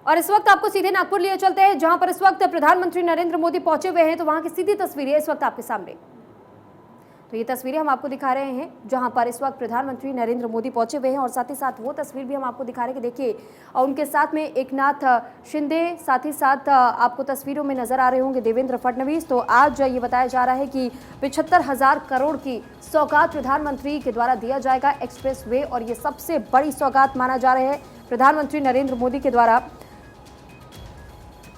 और इस वक्त आपको सीधे नागपुर लिए चलते हैं, जहां पर इस वक्त प्रधानमंत्री नरेंद्र मोदी पहुंचे हुए हैं। तो वहां की सीधी तस्वीरें इस वक्त आपके सामने। तो ये तस्वीरें हम आपको दिखा रहे हैं जहां पर इस वक्त प्रधानमंत्री नरेंद्र मोदी पहुंचे हुए हैं, और साथ ही साथ वो तस्वीर भी हम आपको दिखा रहे हैं कि देखिए, और उनके साथ में एकनाथ शिंदे, साथ ही साथ आपको तस्वीरों में नजर आ रहे होंगे देवेंद्र फडणवीस। तो आज ये बताया जा रहा है कि 75,000 करोड़ की सौगात प्रधानमंत्री के द्वारा दिया जाएगा एक्सप्रेस वे, और ये सबसे बड़ी सौगात माना जा रहा है प्रधानमंत्री नरेंद्र मोदी के द्वारा।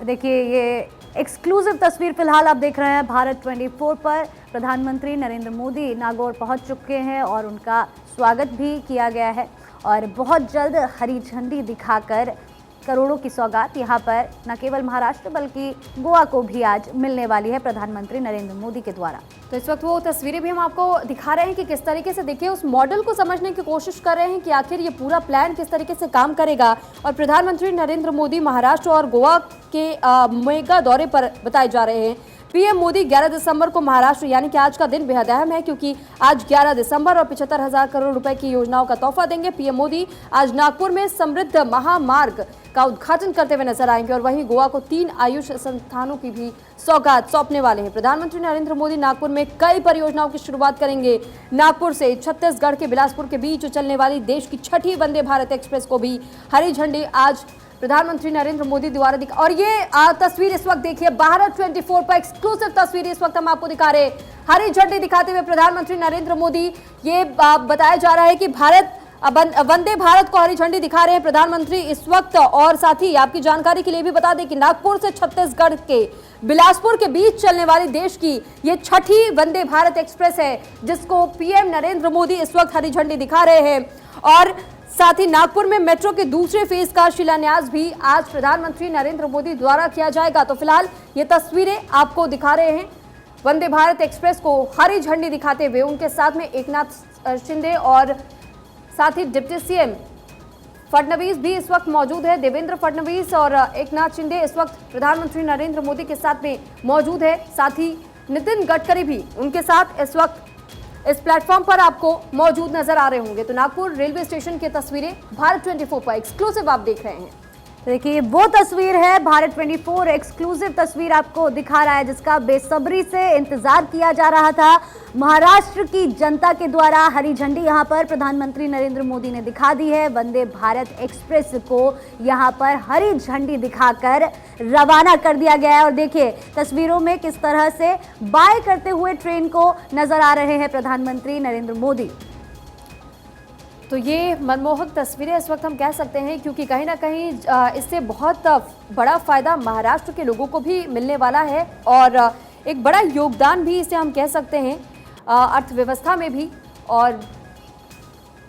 देखिए, ये एक्सक्लूसिव तस्वीर फिलहाल आप देख रहे हैं भारत 24 पर। प्रधानमंत्री नरेंद्र मोदी नागौर पहुंच चुके हैं और उनका स्वागत भी किया गया है, और बहुत जल्द हरी झंडी दिखाकर करोड़ों की सौगात यहां पर न केवल महाराष्ट्र बल्कि गोवा को भी आज मिलने वाली है प्रधानमंत्री नरेंद्र मोदी के द्वारा। तो इस वक्त वो तस्वीरें भी हम आपको दिखा रहे हैं कि किस तरीके से, देखिए, उस मॉडल को समझने की कोशिश कर रहे हैं कि आखिर ये पूरा प्लान किस तरीके से काम करेगा। और प्रधानमंत्री नरेंद्र मोदी महाराष्ट्र और गोवा के मेगा दौरे पर बताए जा रहे हैं। पीएम मोदी 11 दिसंबर को महाराष्ट्र, यानी कि आज का दिन बेहद अहम है, क्योंकि आज 11 दिसंबर और 75,000 करोड़ रुपए की योजनाओं का तोहफा देंगे। पीएम मोदी आज नागपुर में समृद्ध महामार्ग का उद्घाटन करते हुए नजर आएंगे, और वहीं गोवा को 3 आयुष संस्थानों की भी सौगात सौंपने वाले हैं। प्रधानमंत्री नरेंद्र मोदी नागपुर में कई परियोजनाओं की शुरुआत करेंगे। नागपुर से छत्तीसगढ़ के बिलासपुर के बीच चलने वाली देश की 6ठी वंदे भारत एक्सप्रेस को भी हरी झंडी आज प्रधानमंत्री नरेंद्र मोदी द्वारा दिखा। और ये तस्वीर इस वक्त देखिए, भारत 24 पर एक्सक्लूसिव तस्वीर इस वक्त हम आपको दिखा रहे हैं। हरी झंडी दिखाते हुए प्रधानमंत्री नरेंद्र मोदी, ये बताया जा रहा है कि भारत वंदे भारत को हरी झंडी दिखा रहे हैं प्रधानमंत्री इस वक्त। और साथ ही आपकी जानकारी के लिए भी बता दें कि नागपुर से छत्तीसगढ़ के बिलासपुर के बीच चलने वाली देश की ये 6ठी वंदे भारत एक्सप्रेस है, जिसको पीएम नरेंद्र मोदी इस वक्त हरी झंडी दिखा रहे हैं। और साथ ही नागपुर में मेट्रो के दूसरे फेज का शिलान्यास भी आज प्रधानमंत्री नरेंद्र मोदी द्वारा किया जाएगा। तो फिलहाल ये तस्वीरें आपको दिखा रहे हैं वंदे भारत एक्सप्रेस को हरी झंडी दिखाते हुए। उनके साथ में एकनाथ शिंदे और साथ ही डिप्टी सीएम फडणवीस भी इस वक्त मौजूद है। देवेंद्र फडणवीस और एकनाथ शिंदे इस वक्त प्रधानमंत्री नरेंद्र मोदी के साथ में मौजूद है। साथ ही नितिन गडकरी भी उनके साथ इस वक्त इस प्लेटफॉर्म पर आपको मौजूद नजर आ रहे होंगे। तो नागपुर रेलवे स्टेशन की तस्वीरें भारत 24 पर एक्सक्लूसिव आप देख रहे हैं। देखिए, वो तस्वीर है भारत 24 एक्सक्लूसिव तस्वीर आपको दिखा रहा है, जिसका बेसब्री से इंतजार किया जा रहा था। महाराष्ट्र की जनता के द्वारा हरी झंडी यहां पर प्रधानमंत्री नरेंद्र मोदी ने दिखा दी है। वंदे भारत एक्सप्रेस को यहां पर हरी झंडी दिखाकर रवाना कर दिया गया है। और देखिए तस्वीरों में किस तरह से बाय करते हुए ट्रेन को नजर आ रहे हैं प्रधानमंत्री नरेंद्र मोदी। तो ये मनमोहक तस्वीरें इस वक्त हम कह सकते हैं, क्योंकि कहीं ना कहीं इससे बहुत बड़ा फायदा महाराष्ट्र के लोगों को भी मिलने वाला है, और एक बड़ा योगदान भी इसे हम कह सकते हैं अर्थव्यवस्था में भी, और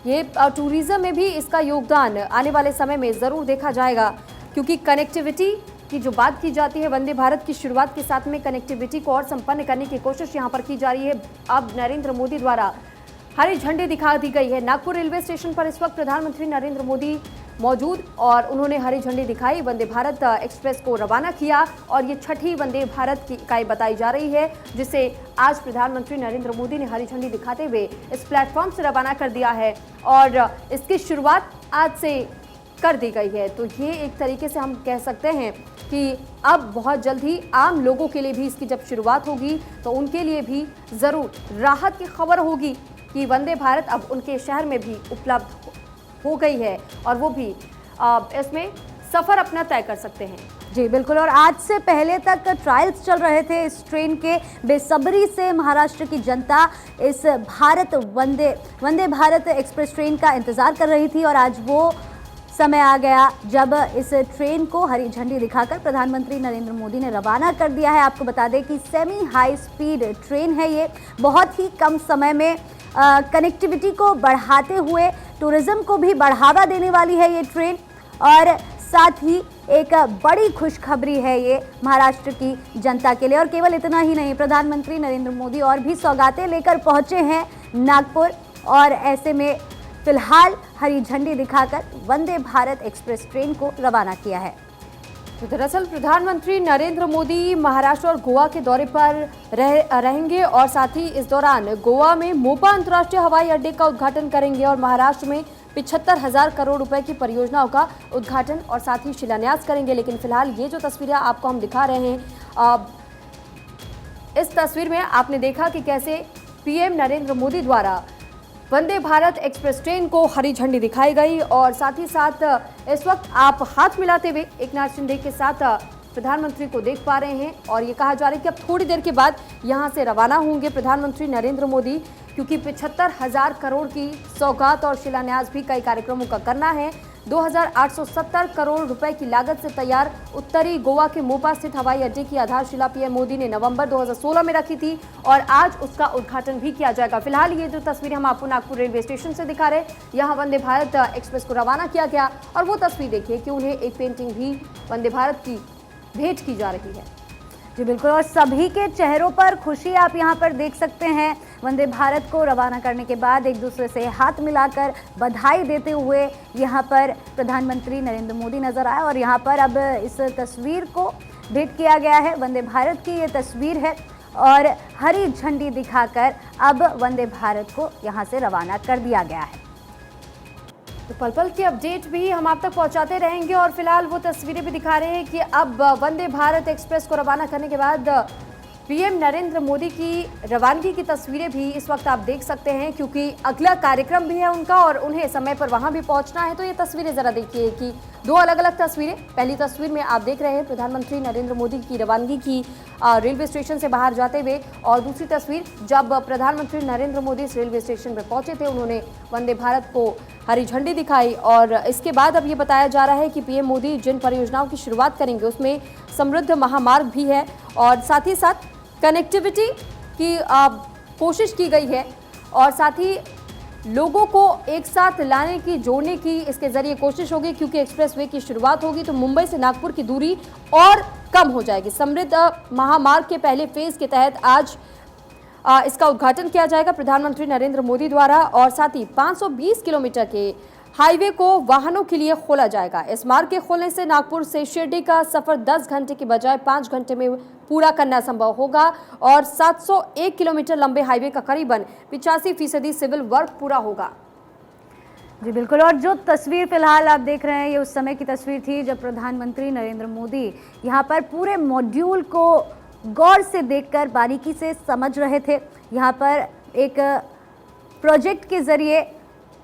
ये टूरिज्म में भी इसका योगदान आने वाले समय में ज़रूर देखा जाएगा। क्योंकि कनेक्टिविटी की जो बात की जाती है, वंदे भारत की शुरुआत के साथ में कनेक्टिविटी को और संपन्न करने की कोशिश यहाँ पर की जा रही है। अब नरेंद्र मोदी द्वारा हरी झंडी दिखा दी गई है। नागपुर रेलवे स्टेशन पर इस वक्त प्रधानमंत्री नरेंद्र मोदी मौजूद, और उन्होंने हरी झंडी दिखाई, वंदे भारत एक्सप्रेस को रवाना किया। और ये 6ठी वंदे भारत की इकाई बताई जा रही है, जिसे आज प्रधानमंत्री नरेंद्र मोदी ने हरी झंडी दिखाते हुए इस प्लेटफॉर्म से रवाना कर दिया है, और इसकी शुरुआत आज से कर दी गई है। तो ये एक तरीके से हम कह सकते हैं कि अब बहुत जल्द ही आम लोगों के लिए भी इसकी जब शुरुआत होगी, तो उनके लिए भी ज़रूर राहत की खबर होगी कि वंदे भारत अब उनके शहर में भी उपलब्ध हो गई है, और वो भी इसमें सफ़र अपना तय कर सकते हैं। जी बिल्कुल, और आज से पहले तक ट्रायल्स चल रहे थे इस ट्रेन के। बेसब्री से महाराष्ट्र की जनता इस वंदे भारत एक्सप्रेस ट्रेन का इंतज़ार कर रही थी, और आज वो समय आ गया जब इस ट्रेन को हरी झंडी दिखाकर प्रधानमंत्री नरेंद्र मोदी ने रवाना कर दिया है। आपको बता दें कि सेमी हाई स्पीड ट्रेन है ये, बहुत ही कम समय में कनेक्टिविटी को बढ़ाते हुए टूरिज्म को भी बढ़ावा देने वाली है ये ट्रेन। और साथ ही एक बड़ी खुशखबरी है ये महाराष्ट्र की जनता के लिए। और केवल इतना ही नहीं, प्रधानमंत्री नरेंद्र मोदी और भी सौगातें लेकर पहुंचे हैं नागपुर, और ऐसे में फिलहाल हरी झंडी दिखाकर वंदे भारत एक्सप्रेस ट्रेन को रवाना किया है। तो दरअसल प्रधानमंत्री नरेंद्र मोदी महाराष्ट्र और गोवा के दौरे पर रहेंगे, और साथ ही इस दौरान गोवा में मोपा अंतर्राष्ट्रीय हवाई अड्डे का उद्घाटन करेंगे, और महाराष्ट्र में 75,000 करोड़ रुपए की परियोजनाओं का उद्घाटन और साथ ही शिलान्यास करेंगे। लेकिन फिलहाल ये जो तस्वीरें आपको हम दिखा रहे हैं, इस तस्वीर में आपने देखा कि कैसे पीएम नरेंद्र मोदी द्वारा वंदे भारत एक्सप्रेस ट्रेन को हरी झंडी दिखाई गई और साथ ही साथ इस वक्त आप हाथ मिलाते हुए एकनाथ शिंदे के साथ प्रधानमंत्री को देख पा रहे हैं। और ये कहा जा रहा है कि अब थोड़ी देर के बाद यहां से रवाना होंगे प्रधानमंत्री नरेंद्र मोदी, क्योंकि 75,000 करोड़ की सौगात और शिलान्यास भी कई कार्यक्रमों का करना है। 2,870 करोड़ रुपए की लागत से तैयार उत्तरी गोवा के मोपा स्थित हवाई अड्डे की आधारशिला पीएम मोदी ने नवंबर 2016 में रखी थी और आज उसका उद्घाटन भी किया जाएगा। फिलहाल ये जो तस्वीर हम आपको नागपुर रेलवे स्टेशन से दिखा रहे हैं, यहाँ वंदे भारत एक्सप्रेस को रवाना किया गया और वो तस्वीर देखिए कि उन्हें एक पेंटिंग भी वंदे भारत की भेंट की जा रही है। जी बिल्कुल, और सभी के चेहरों पर खुशी आप यहाँ पर देख सकते हैं। वंदे भारत को रवाना करने के बाद एक दूसरे से हाथ मिलाकर बधाई देते हुए यहाँ पर प्रधानमंत्री नरेंद्र मोदी नजर आए और यहाँ पर अब इस तस्वीर को भेंट किया गया है। वंदे भारत की ये तस्वीर है और हरी झंडी दिखाकर अब वंदे भारत को यहाँ से रवाना कर दिया गया है। तो पल पल की अपडेट भी हम आप तक पहुंचाते रहेंगे और फिलहाल वो तस्वीरें भी दिखा रहे हैं कि अब वंदे भारत एक्सप्रेस को रवाना करने के बाद पीएम नरेंद्र मोदी की रवानगी की तस्वीरें भी इस वक्त आप देख सकते हैं, क्योंकि अगला कार्यक्रम भी है उनका और उन्हें समय पर वहां भी पहुंचना है। तो ये तस्वीरें जरा देखिए कि दो अलग अलग तस्वीरें। पहली तस्वीर में आप देख रहे हैं प्रधानमंत्री नरेंद्र मोदी की रवानगी की रेलवे स्टेशन से बाहर जाते हुए, और दूसरी तस्वीर जब प्रधानमंत्री नरेंद्र मोदी इस रेलवे स्टेशन पर पहुंचे थे, उन्होंने वंदे भारत को हरी झंडी दिखाई। और इसके बाद अब ये बताया जा रहा है कि पीएम मोदी जिन परियोजनाओं की शुरुआत करेंगे उसमें समृद्ध महामार्ग भी है और साथ ही साथ कनेक्टिविटी की कोशिश की गई है और साथ ही लोगों को एक साथ लाने की, जोड़ने की इसके जरिए कोशिश होगी, क्योंकि एक्सप्रेसवे की शुरुआत होगी तो मुंबई से नागपुर की दूरी और कम हो जाएगी। समृद्ध महामार्ग के पहले फेज के तहत आज इसका उद्घाटन किया जाएगा प्रधानमंत्री नरेंद्र मोदी द्वारा और साथ ही 520 किलोमीटर के हाईवे को वाहनों के लिए खोला जाएगा। इस मार्ग के खोलने से नागपुर से शिरडी का सफर 10 घंटे की बजाय 5 घंटे में पूरा करना संभव होगा और 701 किलोमीटर लंबे हाईवे का करीबन 85% सिविल वर्क पूरा होगा। जी बिल्कुल, और जो तस्वीर फिलहाल आप देख रहे हैं ये उस समय की तस्वीर थी जब प्रधानमंत्री नरेंद्र मोदी यहाँ पर पूरे मॉड्यूल को गौर से देखकर बारीकी से समझ रहे थे। यहाँ पर एक प्रोजेक्ट के जरिए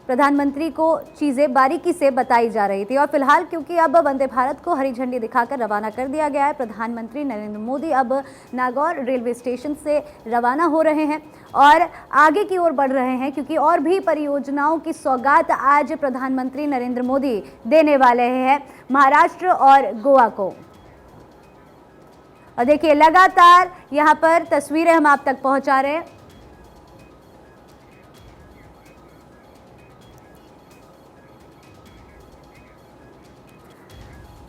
प्रधानमंत्री को चीज़ें बारीकी से बताई जा रही थी और फिलहाल क्योंकि अब वंदे भारत को हरी झंडी दिखाकर रवाना कर दिया गया है, प्रधानमंत्री नरेंद्र मोदी अब नागौर रेलवे स्टेशन से रवाना हो रहे हैं और आगे की ओर बढ़ रहे हैं, क्योंकि और भी परियोजनाओं की सौगात आज प्रधानमंत्री नरेंद्र मोदी देने वाले हैं महाराष्ट्र और गोवा को। और देखिए लगातार यहाँ पर तस्वीरें हम आप तक पहुँचा रहे हैं।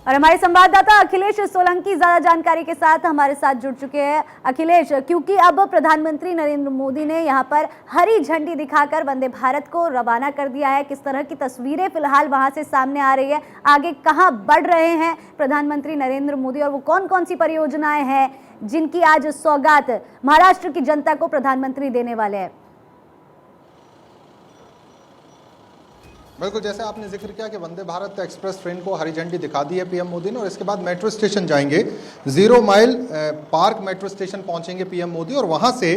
और हमारे संवाददाता अखिलेश सोलंकी ज्यादा जानकारी के साथ हमारे साथ जुड़ चुके हैं। अखिलेश, क्योंकि अब प्रधानमंत्री नरेंद्र मोदी ने यहां पर हरी झंडी दिखाकर वंदे भारत को रवाना कर दिया है, किस तरह की तस्वीरें फिलहाल वहां से सामने आ रही है, आगे कहां बढ़ रहे हैं प्रधानमंत्री नरेंद्र मोदी और वो कौन कौन सी परियोजनाएं हैं जिनकी आज सौगात महाराष्ट्र की जनता को प्रधानमंत्री देने वाले हैं? बिल्कुल, जैसे आपने जिक्र किया कि वंदे भारत एक्सप्रेस ट्रेन को हरी झंडी दिखा दी है पीएम मोदी ने और इसके बाद मेट्रो स्टेशन जाएंगे। 0 माइल पार्क मेट्रो स्टेशन पहुंचेंगे पीएम मोदी और वहां से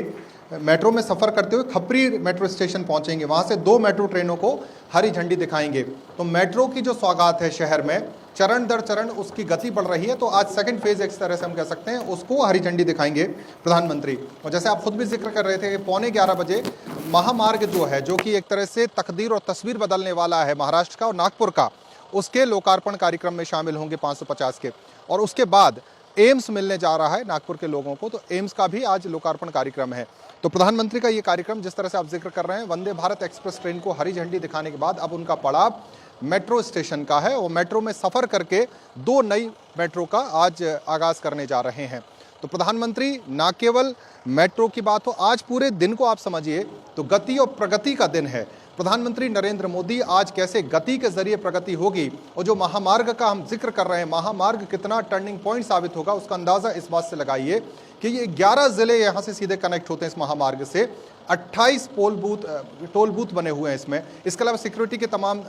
मेट्रो में सफ़र करते हुए खपरी मेट्रो स्टेशन पहुंचेंगे। वहां से 2 मेट्रो ट्रेनों को हरी झंडी दिखाएंगे। तो मेट्रो की जो सौगात है शहर में, चरण दर चरण उसकी गति बढ़ रही है। तो आज सेकंड फेज एक तरह से हम कह सकते हैं, उसको हरी झंडी दिखाएंगे प्रधानमंत्री। और जैसे आप खुद भी जिक्र कर रहे थे कि 11:15 बजे महामार्ग जो है, जो कि एक तरह से तकदीर और तस्वीर बदलने वाला है महाराष्ट्र का और नागपुर का, उसके लोकार्पण कार्यक्रम में शामिल होंगे 550 के। और उसके बाद एम्स मिलने जा रहा है नागपुर के लोगों को, तो एम्स का भी आज लोकार्पण कार्यक्रम है। तो प्रधानमंत्री का ये कार्यक्रम जिस तरह से आप जिक्र कर रहे हैं, वंदे भारत एक्सप्रेस ट्रेन को हरी झंडी दिखाने के बाद अब उनका पड़ाव मेट्रो स्टेशन का है और मेट्रो में सफ़र करके 2 नई मेट्रो का आज आगाज़ करने जा रहे हैं। तो प्रधानमंत्री ना केवल मेट्रो की बात हो, आज पूरे दिन को आप समझिए तो गति और प्रगति का दिन है। प्रधानमंत्री नरेंद्र मोदी आज कैसे गति के जरिए प्रगति होगी और जो महामार्ग का हम जिक्र कर रहे हैं, महामार्ग कितना टर्निंग पॉइंट साबित होगा, उसका अंदाजा इस बात से लगाइए कि ये 11 जिले यहां से सीधे कनेक्ट होते हैं इस महामार्ग से। 28 टोल बूथ बने हुए हैं इसमें। इसके अलावा सिक्योरिटी के तमाम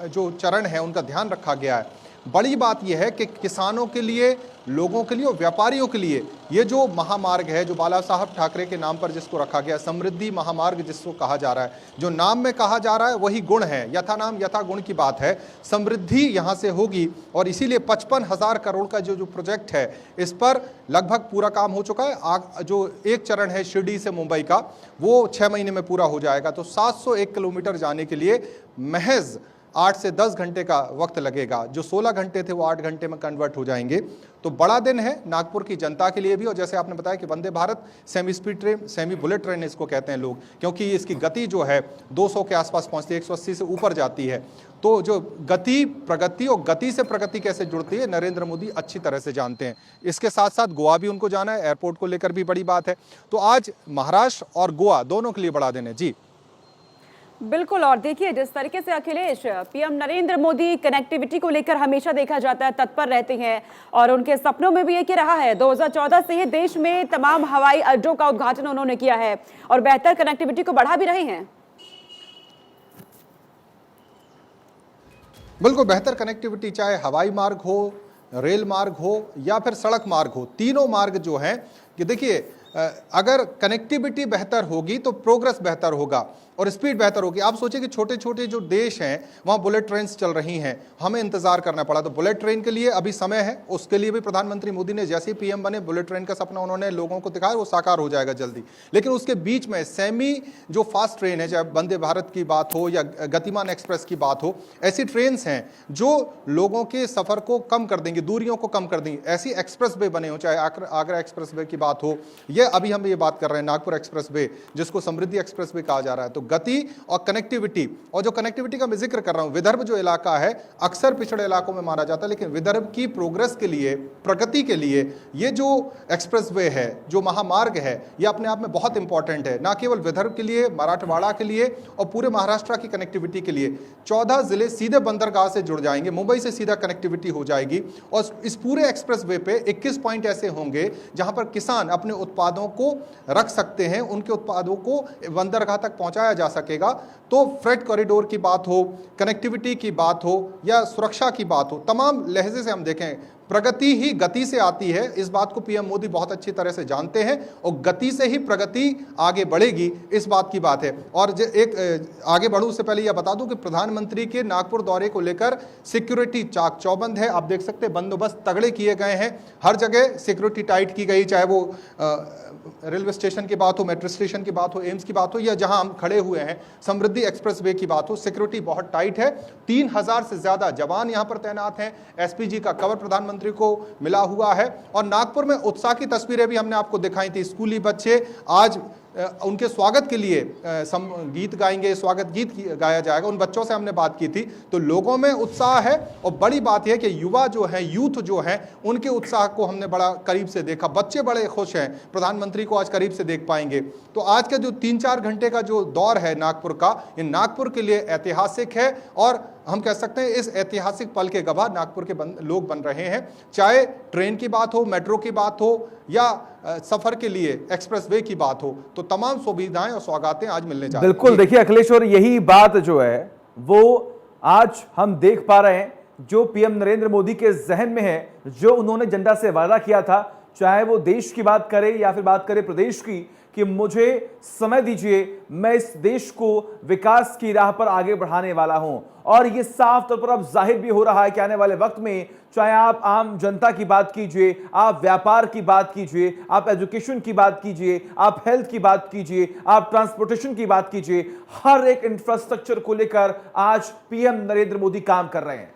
जो चरण है उनका ध्यान रखा गया है। बड़ी बात यह है कि किसानों के लिए, लोगों के लिए और व्यापारियों के लिए ये जो महामार्ग है, जो बाला साहब ठाकरे के नाम पर जिसको रखा गया, समृद्धि महामार्ग जिसको कहा जा रहा है, जो नाम में कहा जा रहा है वही गुण है, यथा नाम यथा गुण की बात है। समृद्धि यहाँ से होगी और इसीलिए 55,000 करोड़ का जो प्रोजेक्ट है इस पर लगभग पूरा काम हो चुका है। जो एक चरण है शिरडी से मुंबई का, वो 6 महीने में पूरा हो जाएगा। तो 701 किलोमीटर जाने के लिए महज 8 से 10 घंटे का वक्त लगेगा। जो 16 घंटे थे वो 8 घंटे में कन्वर्ट हो जाएंगे। तो बड़ा दिन है नागपुर की जनता के लिए भी। और जैसे आपने बताया कि Vande Bharat semi speed train, semi bullet train इसको कहते हैं लोग, क्योंकि इसकी गति जो है 200 के आसपास पहुंचती है, 180 से ऊपर जाती है। तो जो गति, प्रगति और गति से प्रगति कैसे जुड़ती है, नरेंद्र मोदी अच्छी तरह से जानते हैं। इसके साथ साथ गोवा भी उनको जाना है, एयरपोर्ट को लेकर भी बड़ी बात है। तो आज महाराष्ट्र और गोवा दोनों के लिए बड़ा दिन है। जी बिल्कुल। और देखिए, जिस तरीके से अखिलेश, पीएम नरेंद्र मोदी कनेक्टिविटी को लेकर हमेशा देखा जाता है तत्पर रहते हैं और उनके सपनों में भी एक ही रहा है। 2014 से ही देश में तमाम हवाई अड्डों का उद्घाटन उन्होंने किया है और बेहतर कनेक्टिविटी को बढ़ा भी रहे हैं। बिल्कुल, बेहतर कनेक्टिविटी, चाहे हवाई मार्ग हो, रेल मार्ग हो या फिर सड़क मार्ग हो, तीनों मार्ग जो हैं कि देखिए, अगर कनेक्टिविटी बेहतर होगी तो प्रोग्रेस बेहतर होगा और स्पीड बेहतर होगी। आप सोचिए कि छोटे छोटे जो देश हैं वहाँ बुलेट ट्रेन चल रही हैं, हमें इंतजार करना पड़ा। तो बुलेट ट्रेन के लिए अभी समय है, उसके लिए भी प्रधानमंत्री मोदी ने जैसे ही पीएम बने, बुलेट ट्रेन का सपना उन्होंने लोगों को दिखाया, वो साकार हो जाएगा जल्दी। लेकिन उसके बीच में सेमी जो फास्ट ट्रेन है, चाहे वंदे भारत की बात हो या गतिमान एक्सप्रेस की बात हो, ऐसी ट्रेन हैं जो लोगों के सफर को कम कर देंगी, दूरियों को कम कर देंगी। ऐसी एक्सप्रेस वे बने हो, चाहे आगरा एक्सप्रेस वे की बात हो, ये अभी हम ये बात कर रहे हैं नागपुर एक्सप्रेस वे, जिसको समृद्धि एक्सप्रेस वे कहा जा रहा है। तो गति और कनेक्टिविटी, और जो कनेक्टिविटी का मैं जिक्र कर रहा हूं, विदर्भ जो इलाका है अक्सर पिछड़े इलाकों में माना जाता है, लेकिन विदर्भ की प्रोग्रेस के लिए, प्रगति के लिए ये जो एक्सप्रेस वे है, जो महामार्ग है, ये अपने आप में बहुत इंपॉर्टेंट है, ना केवल विदर्भ के लिए, मराठवाड़ा के लिए और पूरे महाराष्ट्र की कनेक्टिविटी के लिए। 14 जिले सीधे बंदरगाह से जुड़ जाएंगे, मुंबई से सीधा कनेक्टिविटी हो जाएगी और इस पूरे एक्सप्रेस वे पे 21 पॉइंट ऐसे होंगे जहां पर किसान अपने उत्पादों को रख सकते हैं, उनके उत्पादों को बंदरगाह तक पहुंचाया जा सकेगा। तो फ्रेट कॉरिडोर की बात हो, कनेक्टिविटी की बात हो या सुरक्षा की बात हो, तमाम लहजे से हम देखें, प्रगति ही गति से आती है। इस बात को पीएम मोदी बहुत अच्छी तरह से जानते हैं और गति से ही प्रगति आगे बढ़ेगी, इस बात की बात है। और एक आगे बढ़ूं उससे पहले यह बता दूं कि प्रधानमंत्री के नागपुर दौरे को लेकर सिक्योरिटी चाक चौबंद है। आप देख सकते हैं बंदोबस्त तगड़े किए गए हैं, हर जगह सिक्योरिटी टाइट की गई, चाहे वो रेलवे स्टेशन की बात हो, मेट्रो स्टेशन की बात हो, एम्स की बात हो या जहां हम खड़े हुए हैं समृद्धि एक्सप्रेस वे की बात हो, सिक्योरिटी बहुत टाइट है। 3000 से ज्यादा जवान यहां पर तैनात हैं। एसपीजी का कवर प्रधानमंत्री को मिला हुआ है और नागपुर में उत्साह की तस्वीरें भी हमने आपको दिखाई थी। स्कूली बच्चे आज उनके स्वागत के लिए गीत गाएंगे, स्वागत गीत गाया जाएगा। उन बच्चों से हमने बात की थी, तो लोगों में उत्साह है और बड़ी बात यह कि युवा जो है, यूथ जो है, उनके उत्साह को हमने बड़ा करीब से देखा। बच्चे बड़े खुश हैं, प्रधानमंत्री को आज करीब से देख पाएंगे। तो आज का जो 3-4 घंटे का जो दौर है नागपुर का, ये नागपुर के लिए ऐतिहासिक है और हम कह सकते हैं इस ऐतिहासिक पल के गवाह नागपुर के लोग बन रहे हैं। चाहे ट्रेन की बात हो, मेट्रो की बात हो या सफर के लिए एक्सप्रेस वे की बात हो, तो तमाम सुविधाएं और सौगातें आज मिलने जा रही हैं। बिल्कुल, देखिए अखिलेश, और यही बात जो है वो आज हम देख पा रहे हैं, जो पीएम नरेंद्र मोदी के जहन में है, जो उन्होंने जनता से वादा किया था, चाहे वो देश की बात करे या फिर बात करे प्रदेश की, कि मुझे समय दीजिए, मैं इस देश को विकास की राह पर आगे बढ़ाने वाला हूं। और ये साफ तौर पर अब जाहिर भी हो रहा है कि आने वाले वक्त में, चाहे आप आम जनता की बात कीजिए, आप व्यापार की बात कीजिए, आप एजुकेशन की बात कीजिए, आप हेल्थ की बात कीजिए, आप ट्रांसपोर्टेशन की बात कीजिए, हर एक इंफ्रास्ट्रक्चर को लेकर आज पीएम नरेंद्र मोदी काम कर रहे हैं।